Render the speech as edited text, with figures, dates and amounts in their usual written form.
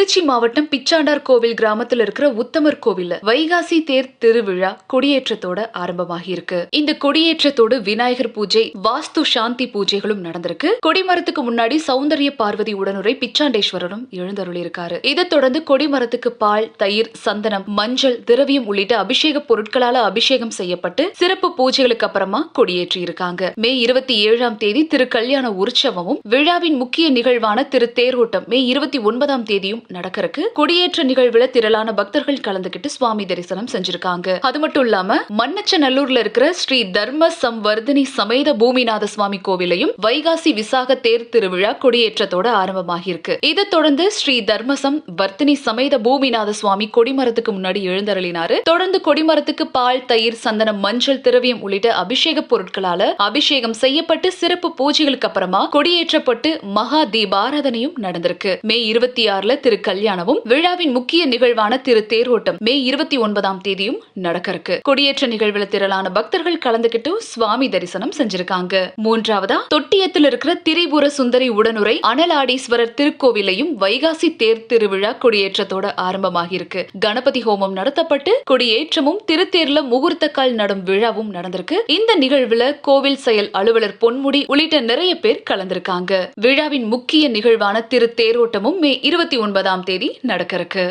திருச்சி மாவட்டம் பிச்சாண்டார் கோவில் கிராமத்தில் இருக்கிற உத்தமர் கோவில்ல வைகாசி தேர் திருவிழா கொடியேற்றத்தோட ஆரம்பமாகி இருக்கு. இந்த கொடியேற்றத்தோடு விநாயகர் பூஜை, வாஸ்து சாந்தி பூஜைகளும் நடந்திருக்கு. கொடிமரத்துக்கு முன்னாடி சௌந்தரிய பார்வதி உடனுரை பிச்சாண்டேஸ்வரரும் எழுந்தருளி இருக்காரு. இதை தொடர்ந்து கொடிமரத்துக்கு பால், தயிர், சந்தனம், மஞ்சள், திரவியம் உள்ளிட்ட அபிஷேக பொருட்களால அபிஷேகம் செய்யப்பட்டு சிறப்பு பூஜைகளுக்கு அப்புறமா கொடியேற்றி இருக்காங்க. மே 27ஆம் தேதி திரு கல்யாண உற்சவமும் விழாவின் முக்கிய நிகழ்வான திரு தேரோட்டம் மே 29ஆம் தேதியும் நடக்கிறதுக்கு கொடியேற்ற நிகழ்வுல திரளான பக்தர்கள் கலந்துகிட்டு சுவாமி தரிசனம் செஞ்சிருக்காங்க. அது மட்டும் இல்லாம மண்ணச்சநல்லூர்ல இருக்கிற ஸ்ரீ தர்ம சம்வர்தினி சமேத பூமிநாத சுவாமி கோவிலையும் வைகாசி விசாக தேர் திருவிழா கொடியேற்றத்தோட ஆரம்பமாகி இருக்கு. இதை தொடர்ந்து ஸ்ரீ தர்மசம் வர்த்தினி சமேத பூமிநாத சுவாமி கொடிமரத்துக்கு முன்னாடி எழுந்தருளினாரு. தொடர்ந்து கொடிமரத்துக்கு பால், தயிர், சந்தனம், மஞ்சள், திரவியம் உள்ளிட்ட அபிஷேக பொருட்களால அபிஷேகம் செய்யப்பட்டு சிறப்பு பூஜைகளுக்கு அப்புறமா கொடியேற்றப்பட்டு மகா தீபாராதனையும் நடந்திருக்கு. மே 26ல திரு கல்யாணமும் விழாவின் முக்கிய நிகழ்வான திரு தேரோட்டம் மே 29ஆம் தேதியும் நடக்கிறதுக்கு கொடியேற்ற நிகழ்வுல திரளான பக்தர்கள் கலந்துகிட்டு சுவாமி தரிசனம் செஞ்சிருக்காங்க. மூன்றாவதா தொட்டியத்தில் இருக்கிற திரிபுர சுந்தரி உடனுரை அனலாடீஸ்வரர் திருக்கோவிலையும் வைகாசி தேர் திருவிழா கொடியேற்றத்தோட ஆரம்பமாகி இருக்கு. கணபதி ஹோமம் நடத்தப்பட்டு கொடியேற்றமும் திருத்தேர்ல முகூர்த்தக்கால் நடும் விழாவும் நடந்திருக்கு. இந்த நிகழ்வுல கோவில் செயல் அலுவலர் பொன்முடி உள்ளிட்ட நிறைய பேர் கலந்திருக்காங்க. விழாவின் முக்கிய நிகழ்வான திரு தேரோட்டமும் மே 29ஆம் தேதி நடக்கிறதுக்கு